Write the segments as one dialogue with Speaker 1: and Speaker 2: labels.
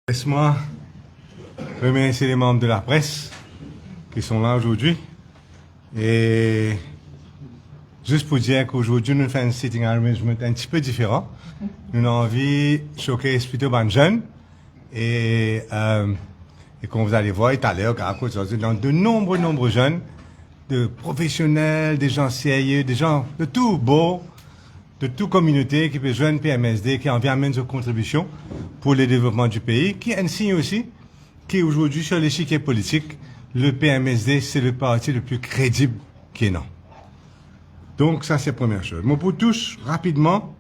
Speaker 1: Laisse-moi remercier les membres de la presse qui sont là aujourd'hui. Et juste pour dire qu'aujourd'hui, nous faisons un sitting arrangement un petit peu différent. Nous avons envie de choquer plutôt les jeunes. Et comme vous allez voir tout à l'heure, dans de nombreux jeunes, de professionnels, des gens sérieux, des gens de tout beau, de toute communauté qui peut joindre PMSD, qui en vient amener une contribution pour le développement du pays, qui est un signe aussi qu'aujourd'hui, sur l'échiquier politique, le PMSD, c'est le parti le plus crédible qui est non. Donc, ça, c'est la première chose. Mais pour tous, rapidement,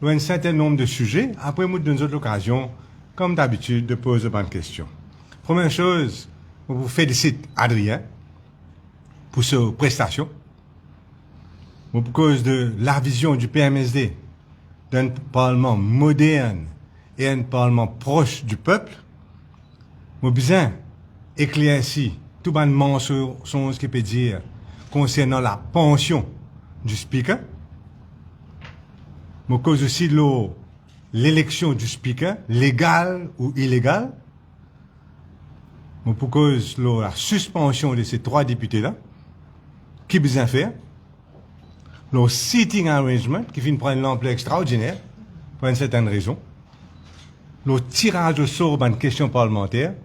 Speaker 1: il y a un certain nombre de sujets. Après, nous donne d'autres occasions, comme d'habitude, de poser bonnes questions. Première chose, je vous félicite Adrien pour sa prestation. Pour cause de la vision du PMSD d'un parlement moderne et un parlement proche du peuple, nous besoin éclairci tout le mensonge qui peut dire concernant la pension du speaker. Nous cause aussi l'élection du speaker, légale ou illégale. Nous pour cause la suspension de ces 3 députés-là, qui besoin faire. Le sitting arrangement, qui vient prendre une ampleur extraordinaire, pour une certaine raison. Le tirage au sort d'une question parlementaire.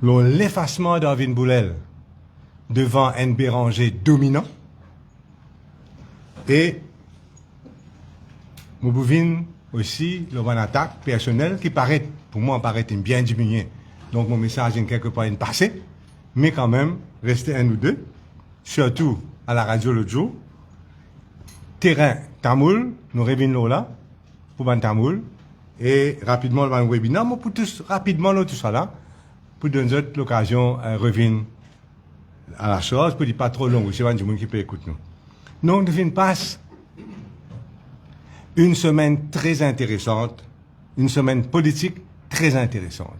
Speaker 1: L'effacement d'Arvin Boulel devant un Béranger dominant. Et nous pouvons aussi une attaque personnelle qui paraît, pour moi, paraît bien diminuée. Donc mon message est quelque part passé, mais quand même, rester un ou deux, surtout à la radio l'autre jour. Terrain Tamoul, nous revenons là, pour ban Tamoul, et rapidement, le webinaire, mais pour tous, rapidement, nous tout ça là, pour donner l'occasion, revenir à la chose, pour dire pas trop long, c'est pas du monde qui peut écouter nous. Donc, nous passe une semaine très intéressante, une semaine politique très intéressante.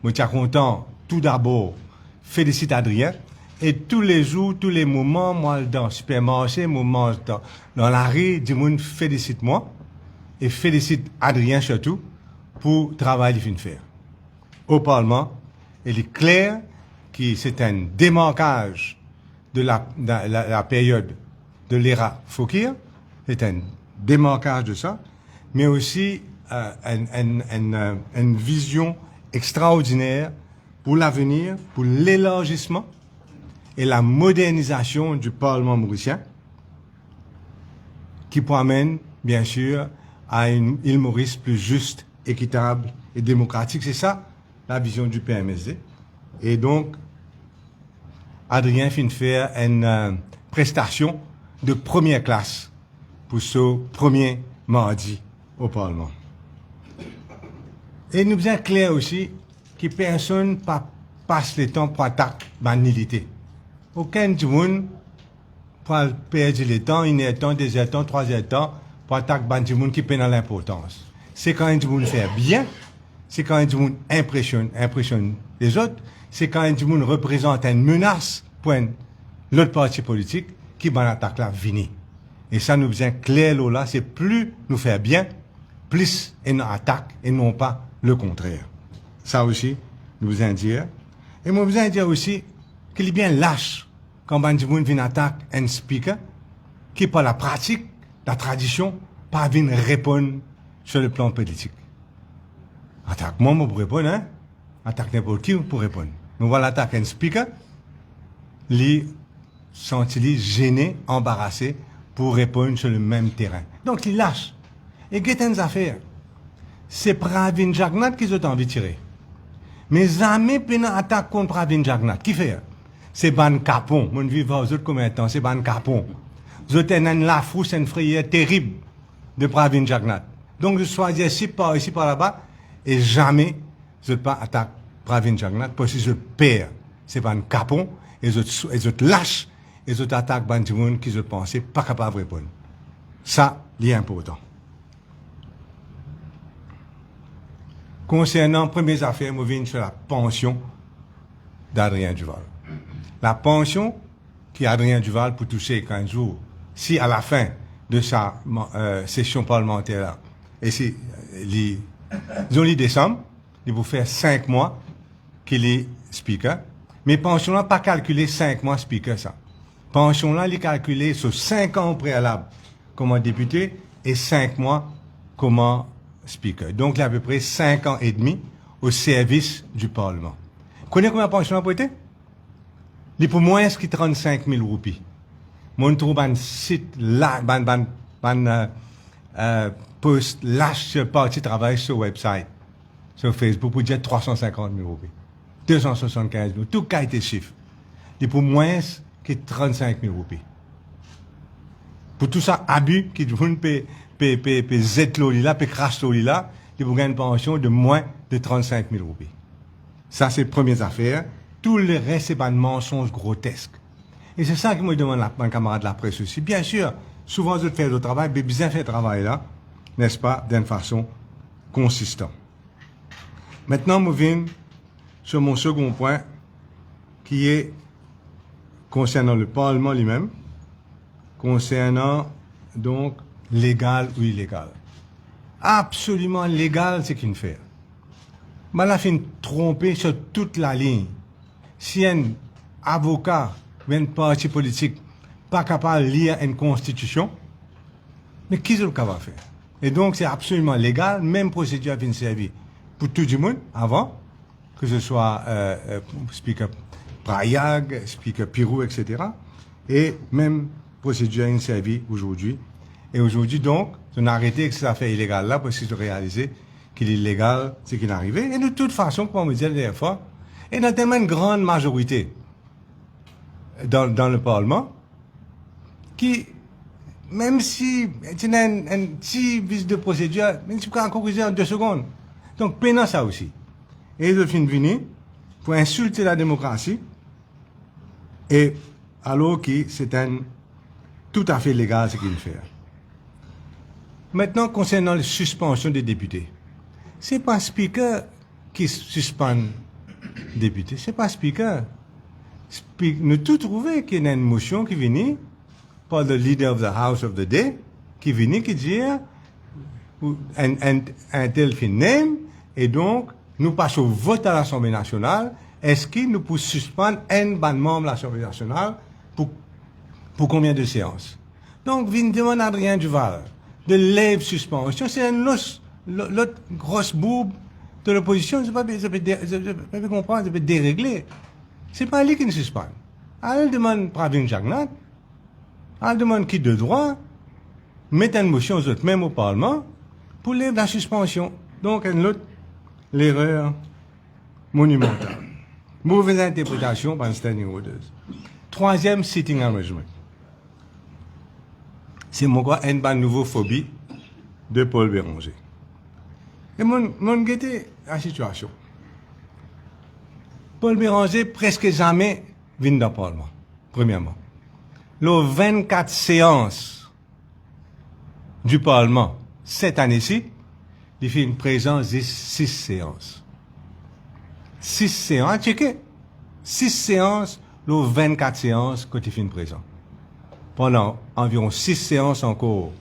Speaker 1: Moi, je suis content, tout d'abord, félicite Adrien. Et tous les jours, tous les moments, moi, dans le supermarché, moments dans la rue, du monde félicite moi. Et félicite Adrien surtout pour le travail qu'il vient de faire. Au Parlement, il est clair que c'est un démarquage de la période de l'ère Fokir. C'est un démarquage de ça. Mais aussi, une vision extraordinaire pour l'avenir, pour l'élargissement et la modernisation du Parlement mauricien, qui amène, bien sûr, à une île Maurice plus juste, équitable et démocratique. C'est ça, la vision du PMSD. Et donc, Adrien vient de faire une prestation de première classe pour ce premier mardi au Parlement. Et nous sommes clairs aussi que personne ne passe le temps pour attaquer la nullité. Aucun du monde pour perdre le temps, 1 heure de temps, 2 heures de temps, 3 heures de temps, pour attaquer du monde qui peine l'importance. C'est quand un du monde fait bien, c'est quand un du monde impressionne les autres, c'est quand un du monde représente une menace pour l'autre parti politique qui va attaquer la vini. Et ça nous besoin clair là, c'est plus nous faire bien, plus une attaque et non pas le contraire. Ça aussi, nous besoin dire. Et nous besoin dire aussi qu'il est bien lâche quand un du monde vient attaquer un speaker qui, par la pratique, la tradition, pas vient répondre sur le plan politique. Attaque moi pour répondre, hein? Attaque n'importe qui pour répondre. Nous voilà attaquer un speaker, lui sentit gêné, embarrassé pour répondre sur le même terrain. Donc il lâche. Et qu'est-ce une affaire? C'est Pravin Jagnat qui ont envie de tirer. Mais jamais peine attaque contre Pravin Jagnat. Qui fait? C'est Ban Capon. Mon vivant aux autres combien de temps? C'est Ban Capon. Vous avez une lafrousse, une frayeur terrible de Pravin Jagnat. Donc je choisis ici par là-bas et jamais je ne pas attaquer Pravin Jagnat parce que je perds. C'est Ban Capon et je lâche et je attaque Ban Timoun qui je pensais pas capable de répondre. Ça, c'est important. Concernant les premières affaires, je viens sur la pension d'Adrien Duval. La pension qu'Adrien Duval peut toucher 15 jours, si à la fin de sa session parlementaire, et si il Zoli décembre, il vous faire 5 mois qu'il est speaker. Mais pension là, pas calculer 5 mois speaker, ça. Pension là, il est calculé sur 5 ans au préalable comme député et 5 mois comme speaker. Donc, il y a à peu près 5 ans et demi au service du Parlement. Vous connaissez combien de pension là pour été? Il est pour moins que 35 000 roupies. Moi, je trouve un site là, post lâche sur parti travail sur le website, sur Facebook, pour dire 350 000 roupies. 275 000, tout cas été chiffre. Il est pour moins que 35 000 roupies. Pour tout ça, abus, qui vont zet l'oli là, crash l'oli là, il vous gagner une pension de moins de 35 000 roupies. Ça, c'est les premières affaires. Tout le reste, c'est pas un mensonge grotesque. Et c'est ça que moi, je demande à un camarade de la presse aussi. Bien sûr, souvent, je fais le travail, mais bien fait le travail là, n'est-ce pas, d'une façon consistante. Maintenant, je viens sur mon second point, qui est concernant le Parlement lui-même, concernant, donc, légal ou illégal. Absolument légal, c'est qu'une fait. Mais là, fait tromper sur toute la ligne. Si un avocat ou un parti politique pas capable de lire une constitution, mais qui est-ce qu'il va faire? Et donc, c'est absolument légal, même procédure a été servie pour tout le monde avant, que ce soit Speaker Prayag, Speaker Pirou, etc. Et même procédure a été servie aujourd'hui. Et aujourd'hui, donc, on a arrêté que cette affaire illégale là, parce qu'ils ont réalisé qu'il est illégal, c'est qu'il est arrivé. Et de toute façon, comme on me disait la dernière fois, et dans tellement une grande majorité dans le Parlement, qui, même si il y a un petit vice de procédure, même si encore corriger en 2 secondes. Donc, peinant ça aussi. Et ils ont fini venir pour insulter la démocratie, et alors que c'est un tout à fait légal ce qu'il fait. Maintenant, concernant la suspension des députés, c'est pas Speaker qui suspend les députés, c'est pas Speaker. Nous tout trouvé qu'il y a une motion qui vient par le leader of the House of the Day, qui vient qui dit un tel fin name, et donc nous passons au vote à l'Assemblée nationale. Est-ce qu'il nous peut suspendre un ban membre de l'Assemblée nationale pour combien de séances? Donc, vient demander à Adrien Duval de lève suspension. C'est l'autre grosse boube de l'opposition. Je ne peux pas comprendre, ça peut dérégler. C'est pas lui qui nous suspend. Elle demande Pravin Jagnat, elle demande qui de droit, met une motion aux autres, même au Parlement, pour lever la suspension. Donc, l'erreur monumentale. Mauvaise interprétation par le standing orders. Troisième, sitting arrangement. C'est mon quoi, une nouvelle phobie de Paul Béranger. Et mon guetté la situation. Paul Béranger presque jamais vient dans le Parlement, premièrement. Les 24 séances du Parlement cette année-ci, il fait une présence de 6 séances. 6 séances, checker. 6 séances, les 24 séances, quand il fait une présence. Pendant environ 6 séances encore,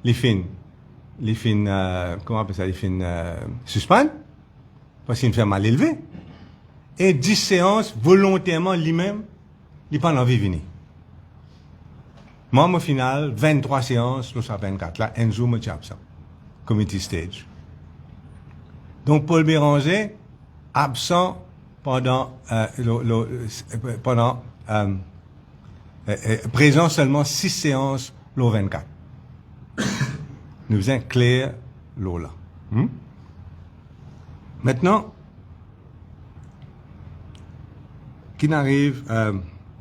Speaker 1: les fins, comment on appelle ça, les fins suspendent, parce qu'il me fait mal élevé. Et 10 séances, volontairement, lui-même, il n'a pas envie de venir. Moi, au final, 23 séances, nous sommes 24, là, un jour, je suis absent. Committee stage. Donc, Paul Béranger, absent pendant, présent seulement 6 séances, l'eau 24. Nous faisons clair l'eau là. Maintenant, qui n'arrive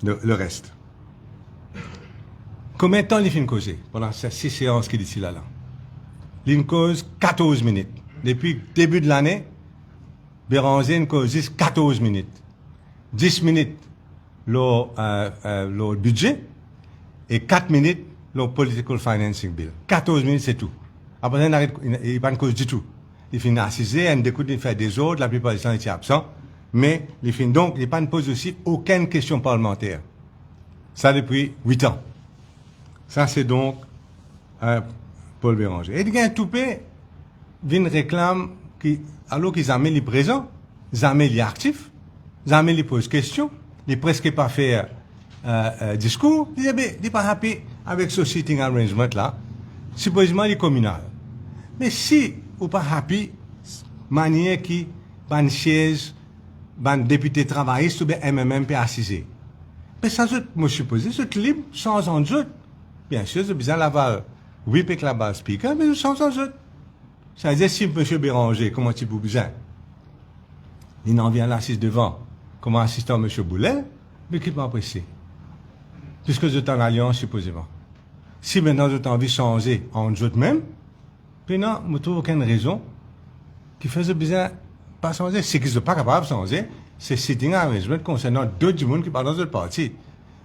Speaker 1: le reste. Combien de temps il fait une cause pendant ces 6 séances qu'il est ici là? Il cause 14 minutes. Depuis le début de l'année, Béranger cause 14 minutes. 10 minutes le budget et 4 minutes le political financing bill. 14 minutes, c'est tout. Après, il n'y a pas de cause du tout. Il finit assisé, il fait des ordres, la plupart du temps, il est absent. Mais il finit donc, il ne pose aussi aucune question parlementaire. Ça depuis 8 ans. Ça, c'est donc Paul Béranger. Et il y a un toupé, vient réclame alors qu'ils amènent les présents, ils amènent les actifs, ils amènent les posent questions, ils presque pas faire discours, ils disent pas happy avec ce sitting arrangement là, supposément les communal. Mais si ou pas happy, manière qui, ban chaise, ban député travailliste ou bien MMM peut assiser. Mais ça, moi, je suppose, c'est libre, sans en doute. Bien sûr, c'est bizarre l'aval. Oui, avec la base speaker, mais sans en doute. Ça veut dire, si M. Béranger, comment tu peux besoin, il n'en vient là, assise devant, comme assistant M. Boulet, mais qui peut apprécier. Puisque vous êtes en alliance, supposément. Si maintenant vous avez envie de changer en doute même, puis non, je ne trouve aucune raison qui faisait besoin pas changer. C'est qu'ils ne sont pas capables de changer. C'est sitting arrangement concernant d'autres monde qui parlent dans le parti.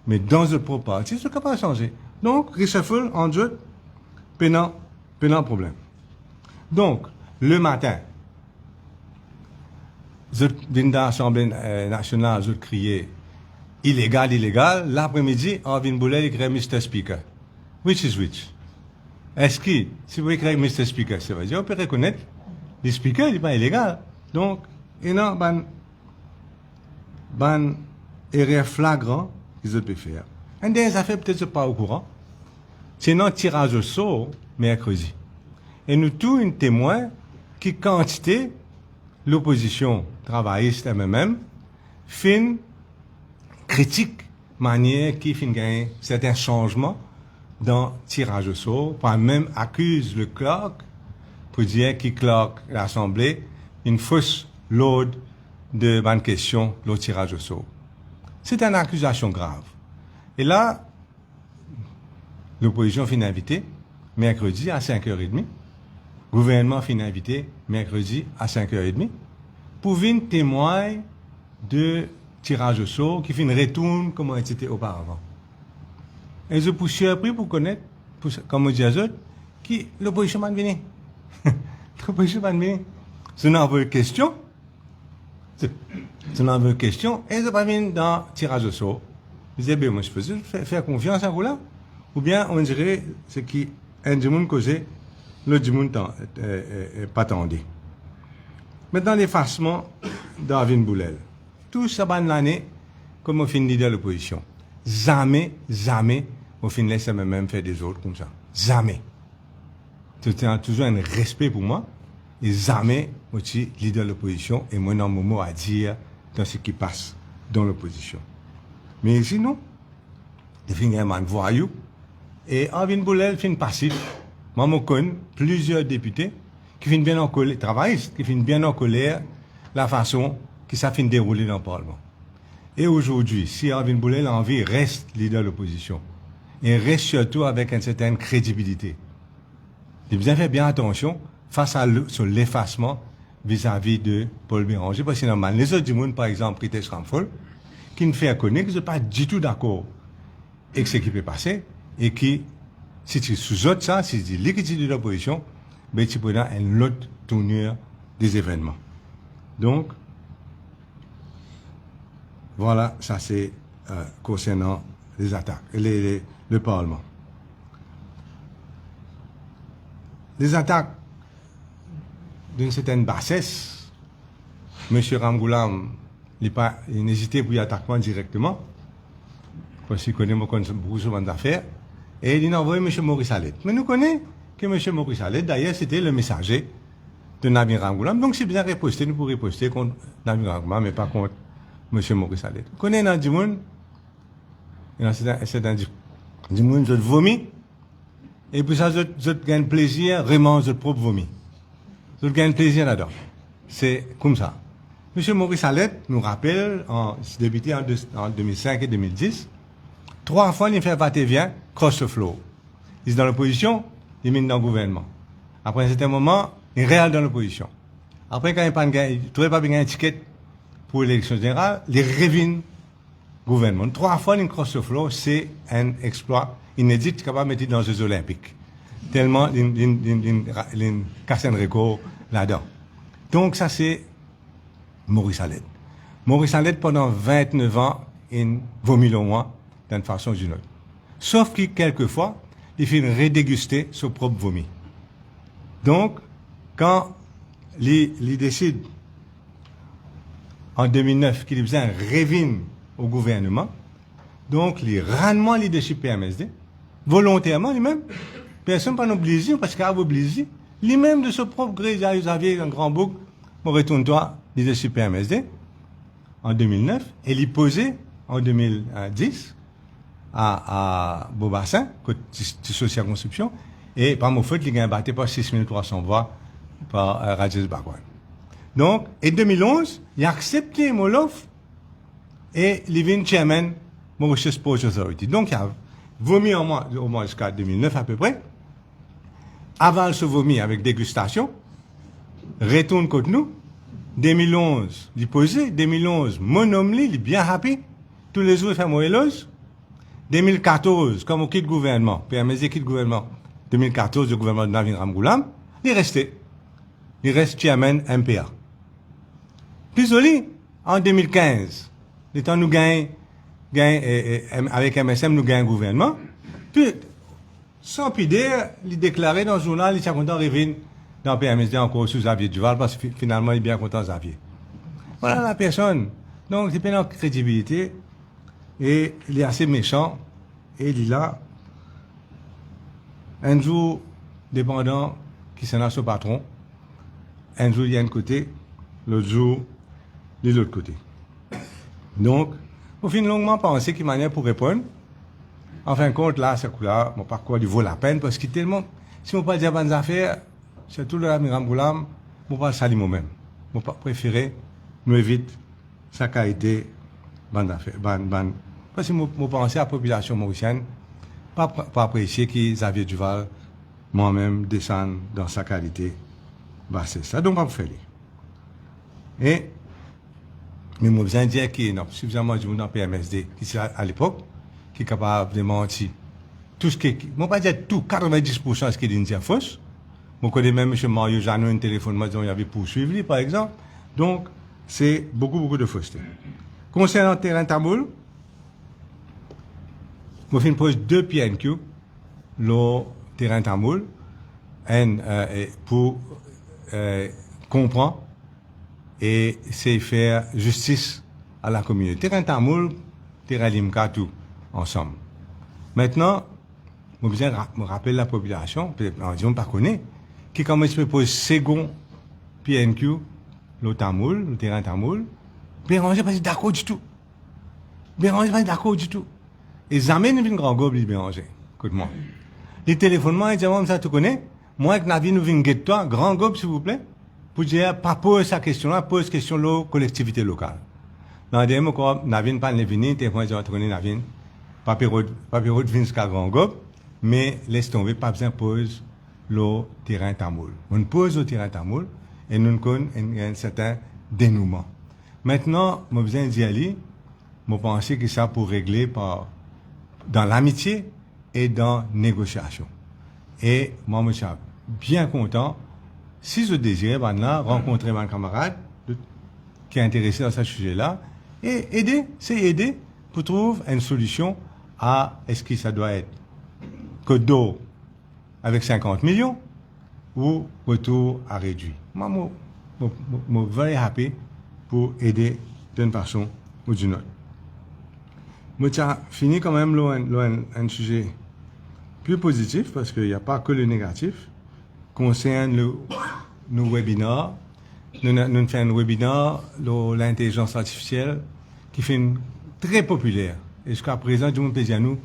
Speaker 1: Mais dans le propre parti, ils sont capables de changer. Donc, reshuffle en doute, puis non problème. Donc, le matin, dans l'Assemblée nationale, je criais illégal. L'après-midi, Arvin Boulay écrit Mr. Speaker. Which is which? Est-ce que, si vous écrivez Mr. Speaker, ça veut dire, on peut reconnaître, le speaker, il n'est pas illégal. Donc, il y a une erreur flagrant qu'ils peuvent faire. Et des affaires, peut-être pas au courant. C'est notre tirage au sort, mercredi. Et nous, tous, une témoin qui quantité, l'opposition travailliste MMM, fin critique, manière qui fin gagner certains changements dans tirage au sort, par même accuse le clerc pour dire qu'il clerc l'Assemblée une fausse load de bonnes questions, le tirage au sort. C'est une accusation grave. Et là, l'opposition fin invité mercredi à 5h30. Le gouvernement fin invité mercredi à 5h30 pour venir témoigner de tirage au sort qui fin retourne comme c'était auparavant. Et je suis surpris pour connaître, comme on dit à eux, que l'opposition va venir. L'opposition va venir. Si on a une question, et je vais venir dans le tirage au sort. Je dis, moi, je peux faire confiance à vous là? Ou bien, on dirait, ce qui, un du monde causé, l'autre du monde pas tendu. Maintenant, l'effacement d'Arvin Boulel. Tout ça, l'année, comme on finit de l'opposition. Jamais, on finit laisser même faire des autres comme ça. Jamais. C'est toujours un respect pour moi. Et jamais, moi, je suis leader de l'opposition et moi, non, mon mot à dire dans ce qui passe dans l'opposition. Mais ici, non. Il finit un man voyou. Et Arvin Boulel finit passif. Moi, je connais plusieurs députés qui finissent bien en colère, travaillistes, qui finissent bien en colère la façon que ça finit dérouler dans le Parlement. Et aujourd'hui, si Arvin Boulel a envie, reste leader de l'opposition. Et reste surtout avec une certaine crédibilité. Il faut faire bien attention face à l'effacement vis-à-vis de Paul Béranger. Parce que normalement, les autres du monde, par exemple, Pritesh Ramphol, qui ne fait connaître, qui ne sont pas du tout d'accord avec ce qui peut passer, et qui, si tu sous-autres ça, si tu dis liquidité de l'opposition, ben tu peux avoir une autre tournure des événements. Donc, voilà, ça c'est concernant les attaques, le Parlement. Les attaques d'une certaine bassesse, M. Ramgoulam, il n'hésitait pour y attaquer directement, parce qu'il connaît beaucoup souvent d'affaires, et il a envoyé M. Maurice Allais. Mais nous connaissons que M. Maurice Allais, d'ailleurs, c'était le messager de Navin Ramgoulam. Donc, si bien riposter, nous pourrions riposter contre Navin Ramgoulam, mais pas contre M. Maurice Allais. Vous connaissez dans du monde, c'est dans du monde, je vomis, et puis ça, je gagne plaisir, vraiment, je propre vomi. Je gagne plaisir là-dedans. C'est comme ça. M. Maurice Allais nous rappelle, débuté en 2005 et 2010, 3 fois, il fait va-et-vient, cross the floor. Il est dans l'opposition, il mine dans le gouvernement. Après un certain moment, il est réel dans l'opposition. Après, quand il ne trouvait pas bien un ticket pour l'élection générale, il revient gouvernement. 3 fois, il cross the floor, c'est un exploit inédit capable de mettre dans les Jeux Olympiques. Tellement, il casse un record là-dedans. Donc, ça, c'est Maurice Allais. Maurice Allais, pendant 29 ans, il vomit le moins d'une façon ou d'une autre. Sauf que, quelquefois, il fait redéguster son propre vomi. Donc, quand il décide en 2009 qu'il faisait un révine au gouvernement. Donc, il rendement leadership PMSD, volontairement lui-même. Personne pas obligé, parce qu'il a obligé. Lui-même de ce propre gré, Xavier, un grand bouc, mon retourne-toi, leadership PMSD, en 2009, et il posé en 2010 à Beaubassin, côté social construction, et par mon faute, il a battu par 6300 voix par Rajesh Bhagwan. Donc, en 2011, il a accepté mon offre et il est chairman Mauritius Ports Authority. Donc, il a vomi au moins jusqu'à 2009 à peu près. Avant, il se vomit avec dégustation. Retourne contre nous. 2011, il posé. 2011, mon homme, il est bien happy. Tous les jours, il fait mon éloge. 2014, comme au quitte gouvernement, PMSD quitte gouvernement. 2014, le gouvernement de Navin Ramgoulam, il est resté. Il reste chairman MPA. Puis, en 2015, le temps nous gagne, avec MSM, nous gagne gouvernement. Puis, sans pidère, il déclarait dans le journal, il est content de revenir dans PMSD encore sous Xavier Duval, parce que finalement, il est bien content Xavier. Voilà la personne. Donc, c'est pas une crédibilité. Et il est assez méchant. Et il est là. Un jour, dépendant, qui s'en a son patron. Un jour, il y a un côté. L'autre jour, de l'autre côté. Donc, au fin longuement pensé qu'il manière pour répondre. En fin de compte, là, ce coup-là, mon parcours, il vaut la peine parce qu'il est tellement, si on pas dire bonnes affaires, surtout le Amiram Goulam, on pas le salir moi-même. On pas préférer, nous évite sa qualité, bonnes affaires, parce que moi, penser à la population mauricienne, pas apprécier que Xavier Duval, moi-même, descende dans sa qualité, bah, c'est ça, donc, pas faire. Et, mais moi, besoin de dire qu'il y a suffisamment de monde dans PMSD, qui c'est à l'époque, qui est capable de mentir. Tout ce qui, moi, pas dire tout, 90% de ce qui est dit fausse. Moi, connais même M. Mario Jeannot, un téléphone, moi, il avait poursuivi, par exemple. Donc, c'est beaucoup de fausseté. Concernant le terrain Tamoul, moi, je pose 2 PNQ, le terrain Tamoul, pour comprendre et c'est faire justice à la communauté. Terrain Tamoul, terrain Limka, tout, ensemble. Maintenant, je me rappelle la population, peut-être, on ne pas connaît, qui commence à poser second PNQ, le Tamoul, le terrain Tamoul, Béranger pas d'accord du tout. Béranger pas d'accord du tout. Et jamais nous vient grand gobe, Béranger. Écoute-moi. Les téléphonements, ils disent, moi, ça tu connais? Moi, que Navi nous vient guetter toi, grand gobe, s'il vous plaît, pour dire, pas poser sa question-là, pose question la collectivité locale. Dans le dernier mot, Navi pas le venir, téléphone, ils ont connaît Navi. Papyrode vient jusqu'à grand gobe, mais laisse tomber, pas besoin de poser le terrain Tamoul. On pose le terrain Tamoul, et nous avons un certain dénouement. Maintenant, je besoin d'y aller, je pense que ça pour régler dans l'amitié et dans la négociation. Et moi, je suis bien content, si je désirais maintenant rencontrer mon camarade qui est intéressé dans ce sujet-là, et aider pour trouver une solution à est-ce que ça doit être code d'eau avec 50 millions ou retour à réduire. Moi, je suis very happy pour aider d'une façon ou d'une autre. Moi, j'ai fini quand même un sujet plus positif, parce qu'il n'y a pas que le négatif, concerne nos webinaires. Nous faisons un webinaire, l'intelligence artificielle, qui fait très populaire. Et jusqu'à présent, du monde plaisir à nous,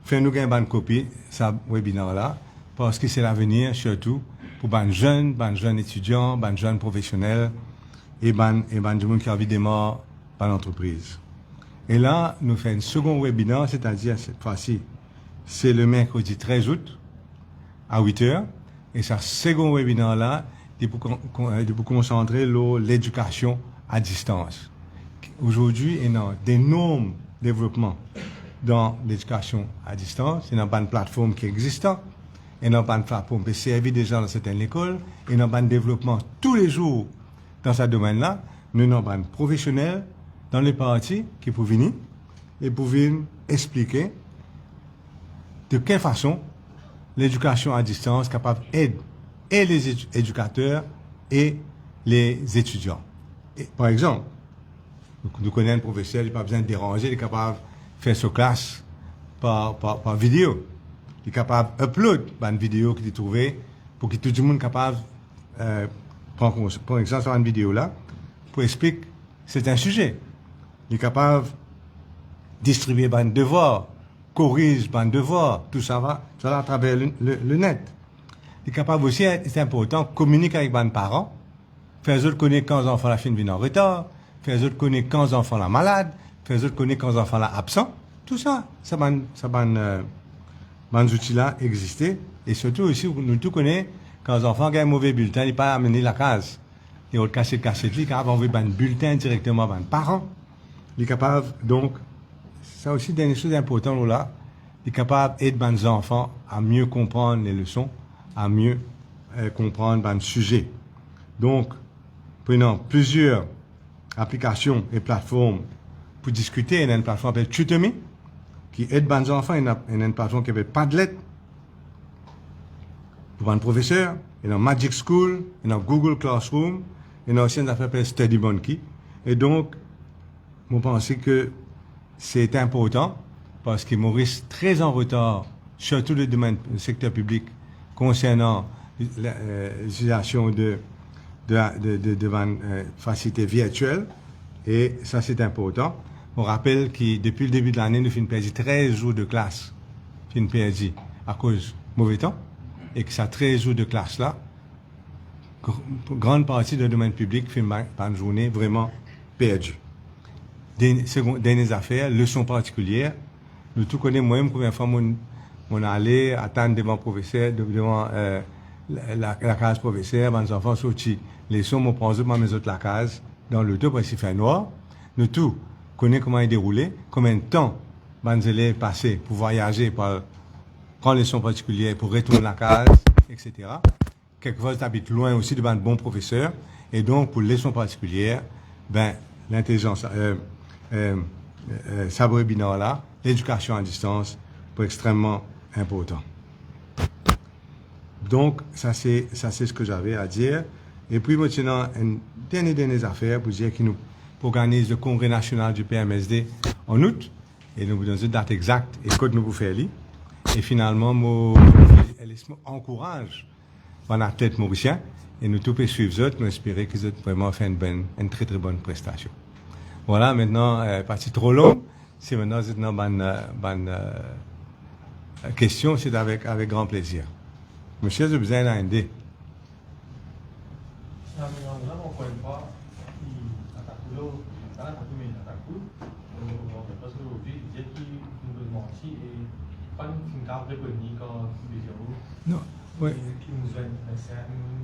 Speaker 1: faire nous gagner une copie, ce webinaire-là, parce que c'est l'avenir, surtout, pour les jeunes étudiants, les jeunes professionnels, et du monde qui a envie de démarrer par l'entreprise. Et là, nous faisons un second webinaire, c'est-à-dire cette fois-ci, c'est le mercredi 13 août à 8h. Et ce second webinaire-là, c'est pour concentrer l'éducation à distance. Aujourd'hui, il y a d'énormes développements dans l'éducation à distance. Il y a une plateforme qui est existante. Il y a une plateforme qui servi des gens dans certaines écoles. Il y a un développement tous les jours dans ce domaine-là. Nous avons un professionnel dans les parties qui peuvent venir et pour venir expliquer de quelle façon l'éducation à distance est capable d'aider et les éducateurs et les étudiants. Et, par exemple, nous connaissons un professeur, il n'a pas besoin de déranger, il est capable de faire sa classe par vidéo. Il est capable d'upload une vidéo qu'il a trouvée pour que tout le monde soit capable de prendre exemple sur une vidéo là pour expliquer c'est un sujet. Il est capable de distribuer des devoirs, corriger des devoirs, tout ça va à travers le net. Il est capable aussi, c'est important, de communiquer avec les parents, faire les autres connaître quand les enfants la fin viennent en retard, faire les autres connaître quand les enfants sont malades, faire les autres connaître quand les enfants sont absents. Tout ça, ces outils-là existent. Et surtout aussi, nous tous connaissons, quand les enfants ont un mauvais bulletin, ils ne peuvent pas amener la case. Ils ont cassé le cassette, ils sont capables d'envoyer un bulletin directement à leurs parents. Ils sont capables, donc, ça aussi, des choses importantes là, ils sont capables d'aider les enfants à mieux comprendre les leçons, à mieux comprendre le sujet. Donc, prenons plusieurs applications et plateformes pour discuter. Il y a une plateforme qui s'appelle Tutomy, qui aide les enfants. Il y a une plateforme qui s'appelle Padlet, pour un professeur. Il y a Magic School, il y a Google Classroom, il y a aussi une affaire qui s'appelle Study Monkey. Et donc, je pense que c'est important parce que Maurice est très en retard, surtout le domaine du secteur public, concernant l'utilisation de facilités virtuelles. Et ça, c'est important. On rappelle que depuis le début de l'année, nous avons perdu 13 jours de classe. Nous avons perdu à cause du mauvais temps. Et que ces 13 jours de classe-là, grande partie du domaine public fait une journée vraiment perdue. Dernières affaires, leçons particulières. Nous tous connaissons, moi-même, combien de fois on allé attendre devant le professeur, devant la case professeur, mes enfants sortis. Les leçons, on prend mes autres la case dans le dos parce qu'il fait noir. Nous tous connaissons comment il déroulé, combien de temps les élèves passaient pour voyager, pour prendre les leçons particulières, pour retourner à la case, etc. Quelquefois, tu habites loin aussi devant un bon professeur. Et donc, pour les leçons particulières, l'intelligence, sabre binaire là, l'éducation à distance, est extrêmement important. Donc, ça c'est ce que j'avais à dire. Et puis maintenant, une dernière affaire pour dire que nous organisons le congrès national du PMSD en août. Et nous vous donnons une date exacte et code nous vous faire lire. Et finalement, elle encourage la tête mauricien. Et nous tous suivre autres, nous espérons qu'ils ont vraiment fait une très très bonne prestation. Voilà, maintenant, partie trop longue. C'est maintenant une question, c'est avec grand plaisir. Monsieur, je besoin d'un idée. Non, oui.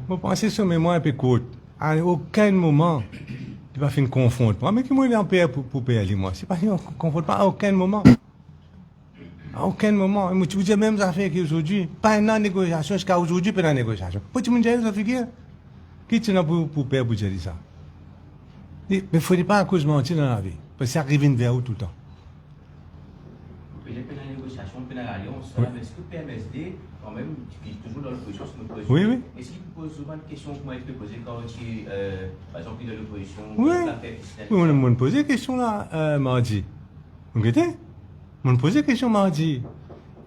Speaker 1: Je pense que c'est mémoire un peu courte. À aucun moment, tu vas faire une confronte. Moi, mais qui est en paix pour payer moi? C'est pas une confronte pas à aucun moment. À aucun moment. Je vous dis même affaire qu'aujourd'hui, pas une négociation, jusqu'à aujourd'hui, pas une négociation. Pourquoi tu me dis ça, figure? Qui tu as pour payer pour dire ça? Mais il ne faut pas à cause de mentir dans la vie. Parce que ça arrive vers où tout le temps.
Speaker 2: Peut-être la négociation, peut-être l'alliance, mais est-ce que PMSD, quand même, qui est toujours dans l'opposition, c'est une opposition.
Speaker 1: Oui, oui.
Speaker 2: Est-ce qu'il pose souvent une question que moi je peux poser quand tu par exemple, de l'opposition?
Speaker 1: Oui. Oui, on m'a posé la question là, mardi. Vous voyez? On m'a posé la question mardi.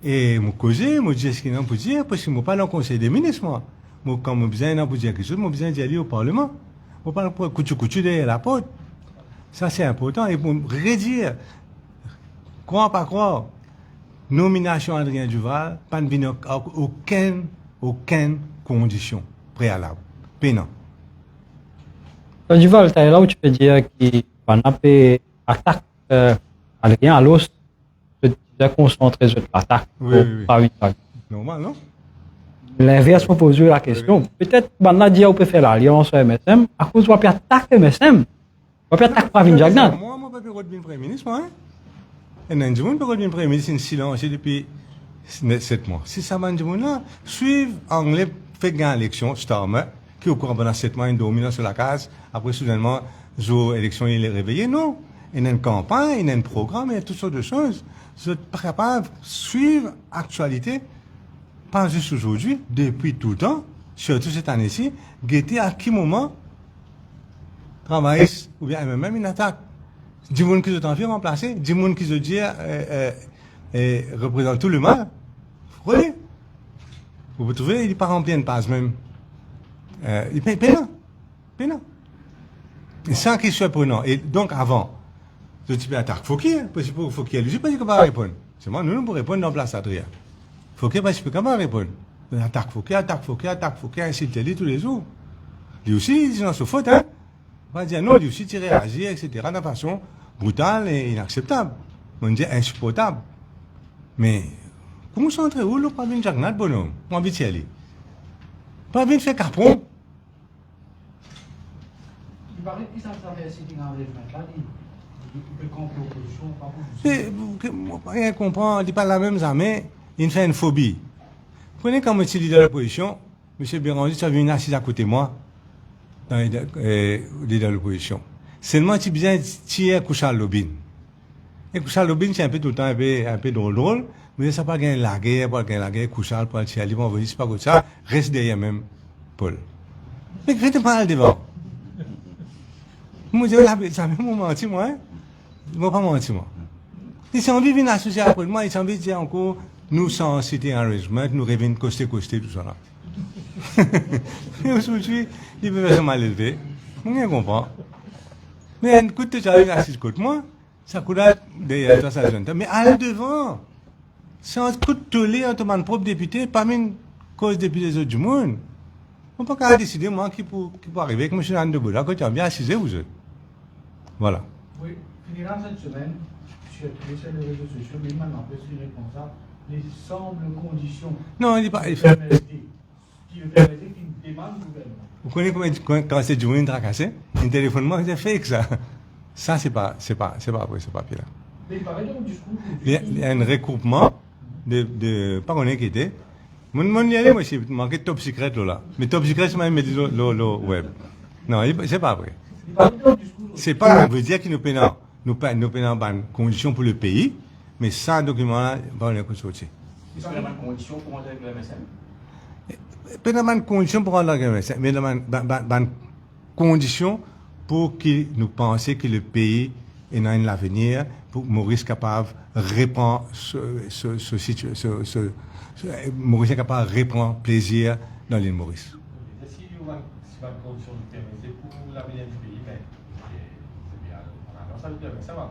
Speaker 1: Et je me dis, est-ce qu'il y a un pour dire? Parce que je ne suis pas dans le conseil des ministres, moi. Quand je besoin d'un pour dire quelque chose, je besoin d'aller au Parlement. Je ne parle pas coutu derrière la porte. Ça, c'est important. Et pour redire, croire pas croire, nomination Adrien Duval, pas de venir aucune condition préalable. Pénant.
Speaker 3: Duval, tu es là où tu peux dire qu'il va n'appeler attaque Adrien à l'os, tu dois concentrer sur l'attaque.
Speaker 1: Oui. Normal, non?
Speaker 3: L'inverse pour poser la question. Peut-être que dire on peut faire l'alliance au MSM à cause de l'attaque MSM. On peut attaquer Pravin Jagnan.
Speaker 1: Moi, je ne peux pas être Premier ministre, moi. Et je ne peux pas être Premier ministre, c'est silence depuis 7 mois. Si ça va là, suivre Anglais, fait gagner l'élection, Starmer, qui au courant pendant 7 mois, une dominance sur la case, après soudainement, jour élection, il est réveillé. Non. Il y a une campagne, il y a un programme, il y a toutes sortes de choses. Vous êtes capable de suivre l'actualité. Pas juste aujourd'hui, depuis tout le temps, surtout cette année-ci, guetter à quel moment travaillistes, ou bien même une attaque. 10 monde qui sont envie remplacer, 10 monde qui se disent représentent tout le mal. Regardez. Vous pouvez trouver, il n'est pas rempli une passe même. Il paye pénal. Et ça qui est surprenant. Et donc avant, je dis attaque Fouquier, parce que Fouquier, lui, je ne sais pas comment répondre. C'est moi, nous, pour répondre dans la place Adrien. Fouquier, parce que comment répondre. Attaque Fouquier, insulte-les tous les jours. Lui aussi, il est dans sa faute, hein. On va dire non, lui aussi, il réagit, etc. de façon brutale et inacceptable. On dit insupportable. Mais, comment s'entrer où, là, pas bien jagnat, bonhomme? Pas envie d'y aller. Pas bien de faire capron.
Speaker 4: Il paraît que ça s'avère sitting arrangement là, il peut camper l'opposition, pas pour
Speaker 1: vous. Rien comprendre, il n'est pas la même armée, il fait une phobie. Vous prenez quand je suis leader de l'opposition, M. Béranger, ça vient assis à côté de moi, dans leader de l'opposition. Seulement, tu viens tirer Kouchal Lobin. Et Kouchal Lobin, c'est un peu tout le temps un peu drôle, mais ça pas gagner la guerre, Kouchal, pour tirer, ils vont venir, c'est pas comme ça, reste derrière même, Paul. Mais faites pas devant. Moi, ça m'a menti, moi, hein. Ils ne m'ont pas menti, moi. Ils ont envie de venir associer après moi, ils ont envie de dire encore, nous, sans citer un régiment, nous revenons coster, tout ça là. Et aujourd'hui, ils peuvent être mal élevés. On ne comprend. Mais un coup de tête, j'arrive à 6 côtés, moi, ça coûte derrière toi, ça jeune. Mais allez devant. C'est un coup de tollé, un tomate propre député, pas même cause député des autres du monde. On ne peut pas décider, moi, qui peut arriver avec M. Anne de Bouddha, quand tu as bien assisé, vous êtes. Voilà.
Speaker 4: Oui, finira cette semaine, sur les réseaux sociaux, mais maintenant, peut être responsable, les sembles conditions.
Speaker 1: Non, il n'est pas.
Speaker 4: Qui permettait qu'il demande le gouvernement.
Speaker 1: Vous connaissez quand c'est du monde tracassé, un téléphone, moi, c'est fake, ça. Ça, c'est pas vrai, ce papier-là.
Speaker 4: Mais il paraît dans le discours.
Speaker 1: Il y a un recoupement de pas qu'on est qui était. Mon y aller, moi, c'est manqué de top secret, là. Mais top secret, c'est même le web. Non, c'est pas vrai.
Speaker 4: Il paraît dans le discours.
Speaker 1: C'est pas, on veut dire qu'il nous paye une condition pour le pays, mais sans document-là, on est sorti.
Speaker 2: Est-ce qu'il y a une condition pour entrer avec le MSM?
Speaker 1: Pas une condition pour entrer avec le MSM, mais une condition pour qu'il nous pense que le pays est dans l'avenir, pour Maurice capable de répondre Maurice est capable de reprendre plaisir dans l'île Maurice.
Speaker 5: Si il y a une condition de permettre pour l'avenir du pays, mais c'est bien. Ça veut dire que ça va.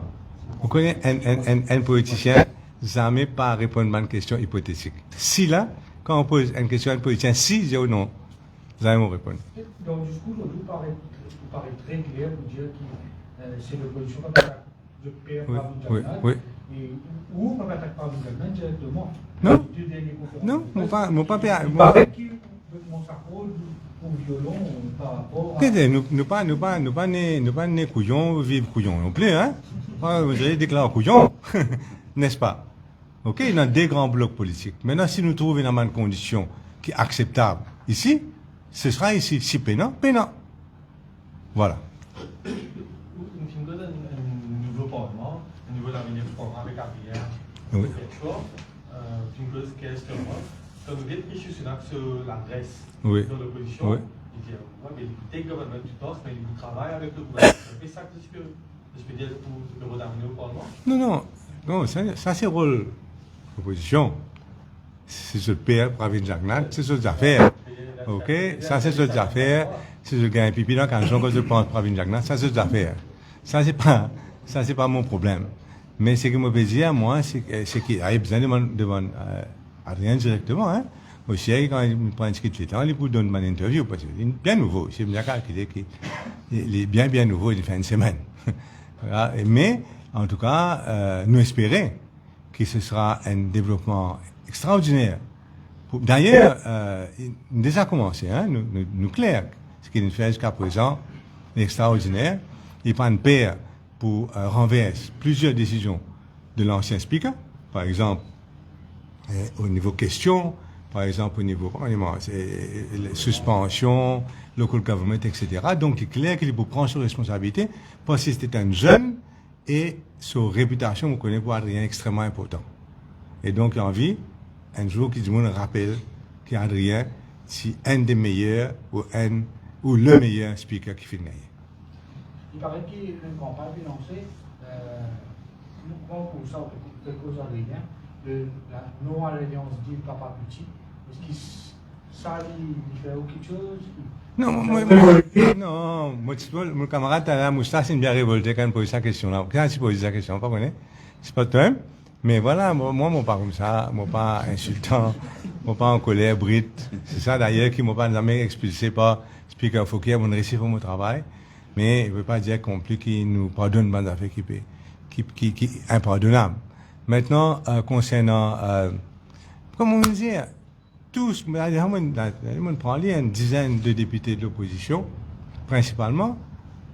Speaker 1: Vous connaissez un politicien, jamais pas répondre à une question hypothétique. Si là, quand on pose une question à un politicien, si, j'ai ou non, jamais répondre.
Speaker 4: Dans le discours, vous paraît très clair pour dire que c'est l'opposition qui attaque de père par Jagnat.
Speaker 1: Oui.
Speaker 4: Ou pas attaque par Jagnat directement.
Speaker 1: Non.
Speaker 4: Non,
Speaker 1: mon pas père.
Speaker 4: Il paraît qu'il mon sarcose ou violon par rapport à.
Speaker 1: Nous pas né couillons, vivre couillons non plus, hein. Vous avez déclaré couillon, n'est-ce pas? Ok, il y a des grands blocs politiques. Maintenant, si nous trouvons une condition qui est acceptable ici, ce sera ici. Si pénal. Voilà.
Speaker 5: Nous filmons un nouveau parlement, un nouveau avenir du programme avec Adrien.
Speaker 1: Oui.
Speaker 5: Filmons qu'est-ce que moi. Quand nous avons issu sur l'adresse
Speaker 1: Oui.
Speaker 5: de l'opposition,
Speaker 1: Oui.
Speaker 5: il dit, mais il gouvernement du torse, mais il travaille avec le gouvernement. C'est ça que je peux dire pour le rôle d'amener au Parlement.
Speaker 1: Non, ça c'est le rôle de l'opposition. C'est ce père, Pravin Jagnat, c'est ce affaires. Ok, ça c'est ce affaires. C'est ce gars pipi là quand je pense Pravin Jagnat, ça c'est ce affaires. Ça c'est pas mon problème. Mais ce que je veux dire, moi, c'est qu'il y a besoin de demander Adrien directement, hein. Aussi, quand il prend un script, il vous donne une interview, parce qu'il est bien nouveau. C'est bien calculé qu'il est bien nouveau, il fait une semaine. Voilà. Mais, en tout cas, nous espérons que ce sera un développement extraordinaire. D'ailleurs, il a déjà commencé, hein, nous clair, ce qu'il fait jusqu'à présent est extraordinaire. Il prend une paire pour renverser plusieurs décisions de l'ancien speaker, par exemple, au niveau questions, par exemple au niveau suspension, local government, etc. Donc il est clair qu'il peut prendre ses responsabilités parce que c'était un jeune et sa réputation, vous connaissez, pour Adrien extrêmement important. Et donc il a envie, un jour, qu'il nous rappelle qu'Adrien, c'est un des meilleurs ou le meilleur speaker qui fait gagner.
Speaker 4: il paraît qu'il y a une campagne financée, nous prenons pour ça, quelque chose à rien, de la non-alliance dit papa petit. Est-ce qu'il ça il fait quelque chose?
Speaker 1: Non, mon camarade à la moustache est bien révolté quand il pose sa question là. Quand il pose sa question, pas connaître. C'est pas toi. Mais voilà, moi, mon pas comme ça, moi pas insultant, moi pas en colère, brute. C'est ça d'ailleurs qui m'a pas jamais expulsé par Speaker Fouquier, mon récit pour mon travail. Mais je veux pas dire qu'on plus qu'il nous pardonne des affaires qui impardonnable. Maintenant, concernant, comment dire, tous, on prend une dizaine de députés de l'opposition, principalement,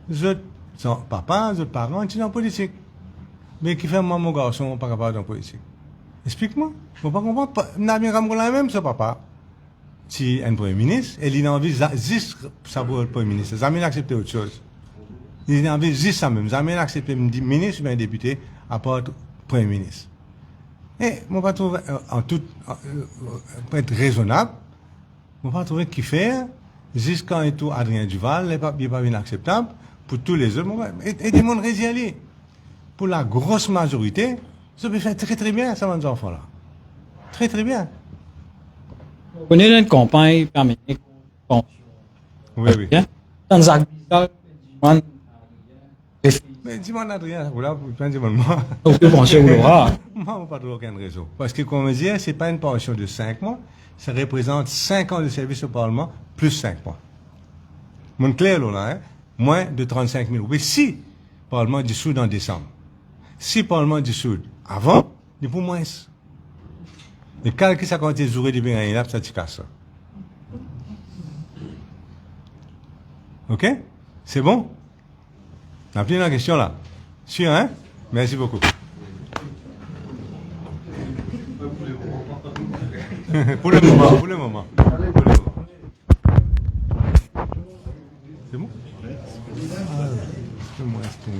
Speaker 1: autres sont papa, autres parents, ils sont en politique. Mais qui fait moi, mon garçon, pas capable d'en politique. Explique-moi. Je ne comprends pas. N'a bien comme la même, ce papa. Si un premier ministre, il a envie juste ça pour le premier ministre. Jamais accepté autre chose. Il a envie juste ça même. Jamais accepté ministre ou un député à part premier ministre. Et, moi, pas trouver, en tout, pour être raisonnable, moi, pas trouver qu'il fait, jusqu'à et tout, Adrien Duval, il n'est pas bien acceptable, pour tous les autres, et des mondes résiliés. Pour la grosse majorité, ça peut faire très très bien, ça, mes enfants-là. Très très bien.
Speaker 3: Vous connaissez une campagne permanente.
Speaker 1: Oui, oui.
Speaker 3: Dans un
Speaker 1: Mais dis-moi, Adrien, voilà, vous pouvez dire moi.
Speaker 3: Vous pensez que l'aura?
Speaker 1: Moi, pas trouvé aucun réseau. Parce que, comme je disais, c'est pas une pension de 5 mois, ça représente 5 ans de service au Parlement, plus 5 mois. Mon clair, là, hein, moins de 35 000. Oui, si le Parlement dissout en décembre. Si le Parlement dissout avant, il faut moins. Et quand ça compte les jours de bien, là, ça te casse ça. OK? C'est bon? T'as plus la question là? Sûr, hein? Merci beaucoup. Pour le moment, pour le moment. C'est bon? C'est moi, c'est ton